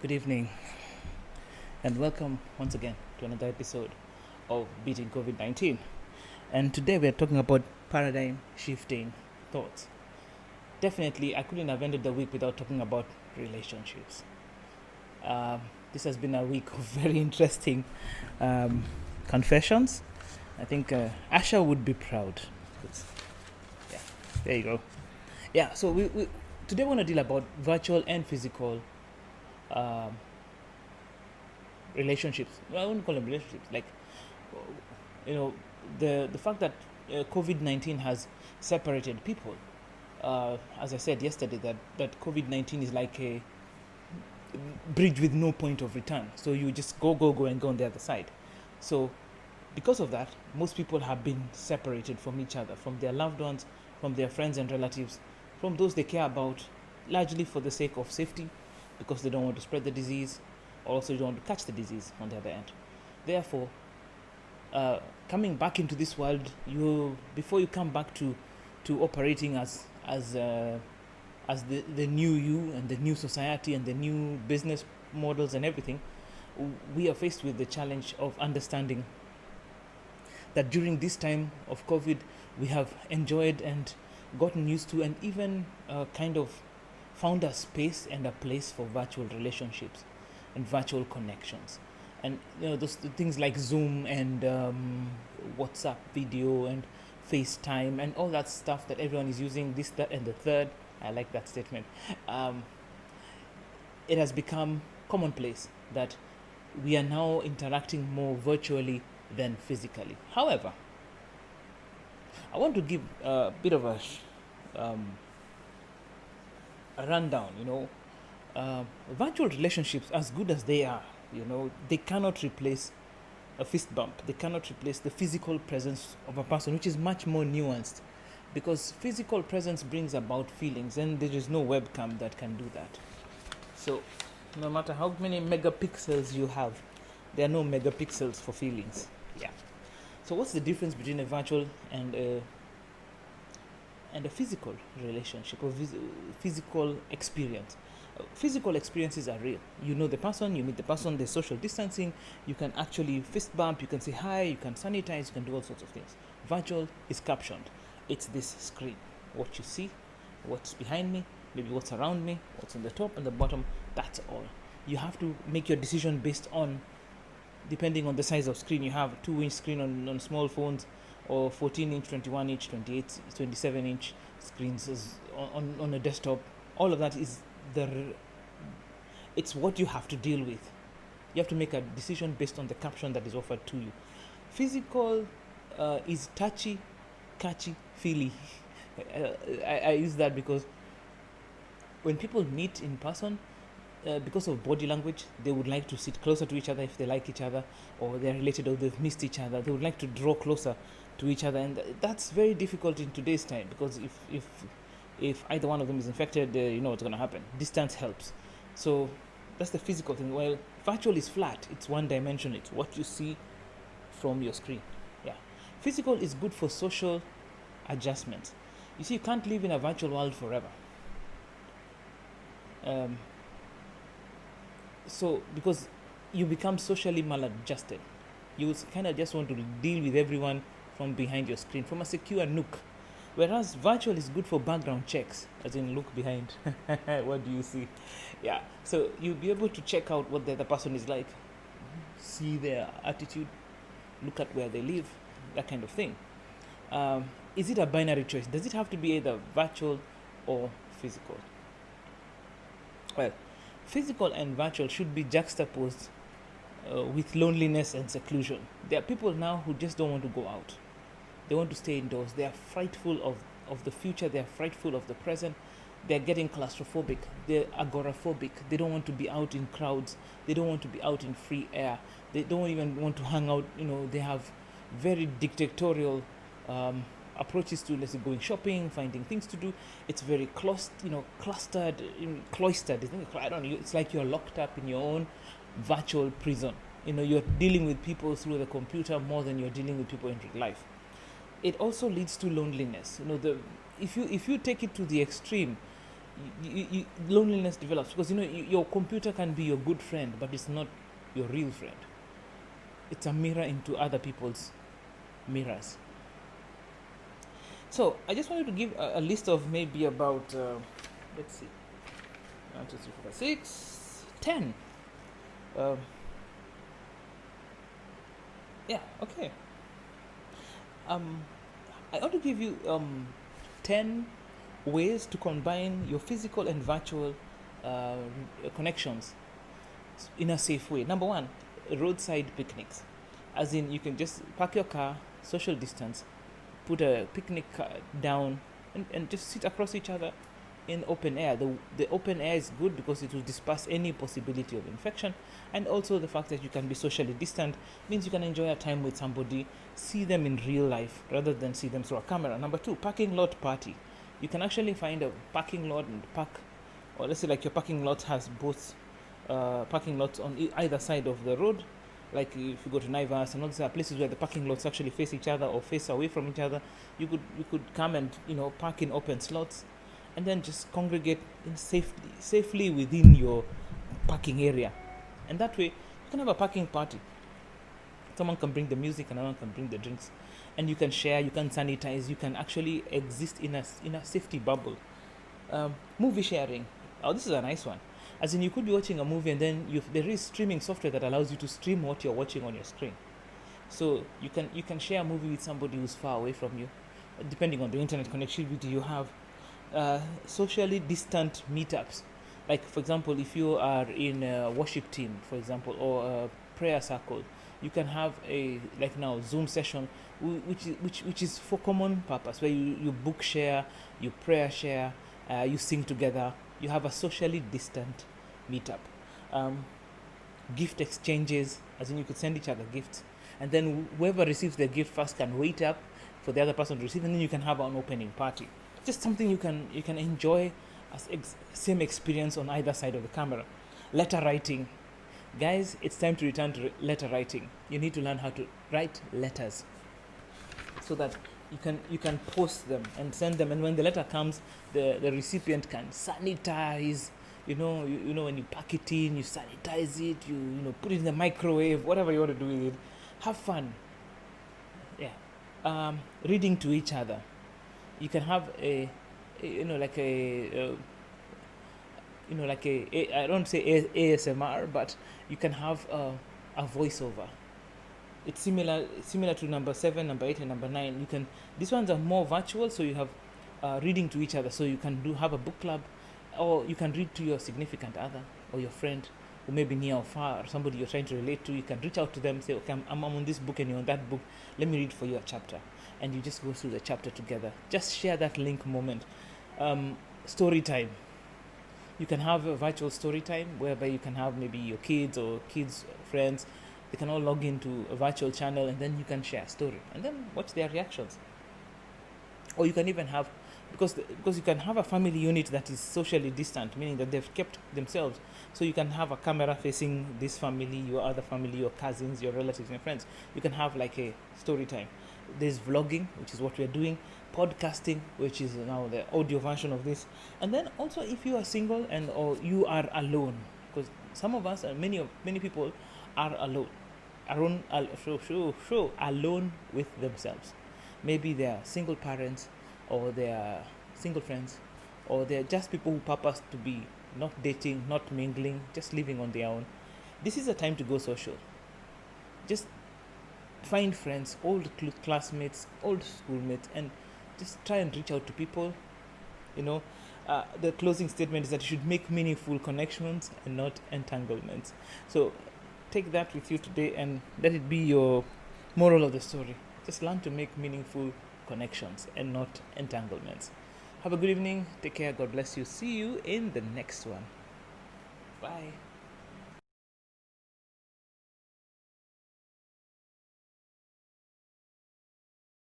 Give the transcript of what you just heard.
Good evening, and welcome once again to another episode of Beating COVID 19. And today we are talking about paradigm shifting thoughts. Definitely, I couldn't have ended the week without talking about relationships. This has been a week of very interesting confessions. I think Asha would be proud. Yeah, there you go. Yeah, so we today we want to deal about virtual and physical relationships. Well, I wouldn't call them relationships. Like, the fact that COVID-19 has separated people. As I said yesterday, that COVID-19 is like a bridge with no point of return. So you just go and go on the other side. So because of that, most people have been separated from each other, from their loved ones, from their friends and relatives, from those they care about, largely for the sake of safety, because they don't want to spread the disease, or also don't want to catch the disease on the other end. Therefore, coming back into this world, before you come back to operating as the new you and the new society and the new business models and everything, we are faced with the challenge of understanding that during this time of COVID, we have enjoyed and gotten used to and even kind of found a space and a place for virtual relationships and virtual connections. And those things like Zoom and WhatsApp video and FaceTime and all that stuff that everyone is using, this, that, and the third. I like that statement. It has become commonplace that we are now interacting more virtually than physically. However, I want to give a bit of a rundown. Virtual relationships, as good as they are, they cannot replace a fist bump. They cannot replace the physical presence of a person, which is much more nuanced, because physical presence brings about feelings, and there is no webcam that can do that. So no matter how many megapixels you have, there are no megapixels for feelings. Yeah. So what's the difference between a virtual and a physical relationship or physical experience? Physical experiences are real. You know the person, you meet the person, there's social distancing, you can actually fist bump, you can say hi, you can sanitize, you can do all sorts of things. Virtual is captioned. It's this screen. What you see, what's behind me, maybe what's around me, what's on the top and the bottom, that's all. You have to make your decision based on, depending on the size of screen you have, 2-inch screen on small phones, or 14-inch, 21-inch, 28, 27-inch screens on a desktop. All of that is it's what you have to deal with. You have to make a decision based on the caption that is offered to you. Physical is touchy, catchy, feely. I use that because when people meet in person, because of body language, they would like to sit closer to each other if they like each other, or they're related, or they've missed each other. They would like to draw closer to each other, and that's very difficult in today's time, because if either one of them is infected, you know what's going to happen. Distance helps. So that's the physical thing. Well, virtual is flat. It's one dimension. It's what you see from your screen. Yeah. Physical is good for social adjustments. You see, you can't live in a virtual world forever. So because you become socially maladjusted, you kind of just want to deal with everyone from behind your screen, from a secure nook. Whereas virtual is good for background checks, as in look behind. What do you see? Yeah. So you'll be able to check out what the other person is like, see their attitude, look at where they live, that kind of thing. Is it a binary choice? Does it have to be either virtual or physical? Well, physical and virtual should be juxtaposed with loneliness and seclusion. There are people now who just don't want to go out. They want to stay indoors. They are frightful of the future. They are frightful of the present. They're getting claustrophobic. They're agoraphobic. They don't want to be out in crowds. They don't want to be out in free air. They don't even want to hang out. They have very dictatorial approaches to, let's say, going shopping, finding things to do. It's very clustered, cloistered. I don't know. It's like you're locked up in your own virtual prison. You're dealing with people through the computer more than you're dealing with people in real life. It also leads to loneliness. If you take it to the extreme, loneliness develops because your computer can be your good friend, but it's not your real friend. It's a mirror into other people's mirrors. So I just wanted to give a list of maybe about let's see, 1, 2, 3, 4, 5, 6, 10. Yeah, okay. I want to give you 10 ways to combine your physical and virtual connections in a safe way. Number one, roadside picnics. As in, you can just park your car, social distance, put a picnic down, and just sit across each other in open air. The open air is good because it will disperse any possibility of infection, and also the fact that you can be socially distant means you can enjoy a time with somebody, see them in real life rather than see them through a camera. Number two, parking lot party. You can actually find a parking lot and park, or let's say like your parking lot has both parking lots on either side of the road. Like if you go to Naivas and all these are places where the parking lots actually face each other or face away from each other, you could come and park in open slots, and then just congregate in safely within your parking area, and that way you can have a parking party. Someone can bring the music, and another can bring the drinks, and you can share, you can sanitize, you can actually exist in a safety bubble. Movie sharing. Oh, this is a nice one. As in, you could be watching a movie, and then there is streaming software that allows you to stream what you're watching on your screen. So you can share a movie with somebody who's far away from you, depending on the internet connectivity you have. Socially distant meetups, like for example, if you are in a worship team, for example, or a prayer circle, you can have a, like now, Zoom session, which is for common purpose, where you book share, you prayer share, you sing together. You have a socially distant meetup. Gift exchanges, as in you could send each other gifts, and then whoever receives the gift first can wait up for the other person to receive, and then you can have an opening party. Just something you can enjoy as same experience on either side of the camera. Letter writing. Guys, it's time to return to letter writing. You need to learn how to write letters so that you can post them and send them, and when the letter comes, the recipient can sanitize. When you pack it in, you sanitize it, you put it in the microwave, whatever you want to do with it. Have fun. Yeah. Reading to each other. You can have I don't say ASMR, but you can have a voiceover. It's similar to number 7, number 8, and number 9. These ones are more virtual, so you have reading to each other. So you can have a book club, or you can read to your significant other or your friend who may be near or far, or somebody you're trying to relate to. You can reach out to them, say, okay, I'm on this book and you're on that book. Let me read for you a chapter, and you just go through the chapter together. Just share that link moment. Story time. You can have a virtual story time whereby you can have maybe your kids or kids' friends. They can all log into a virtual channel, and then you can share a story and then watch their reactions. Or you can even have, because you can have a family unit that is socially distant, meaning that they've kept themselves. So you can have a camera facing this family, your other family, your cousins, your relatives, and friends. You can have like a story time. There's vlogging, which is what we're doing. Podcasting, which is now the audio version of this. And then also, if you are single or you are alone, because some of us and many people are alone, alone with themselves. Maybe they are single parents, or they are single friends, or they're just people who purpose to be not dating, not mingling, just living on their own. This is a time to go social. Just find friends, old classmates, old schoolmates, and just try and reach out to people. The closing statement is that you should make meaningful connections and not entanglements. So take that with you today, and let it be your moral of the story. Just learn to make meaningful connections and not entanglements. Have a good evening. Take care. God bless you. See you in the next one. Bye.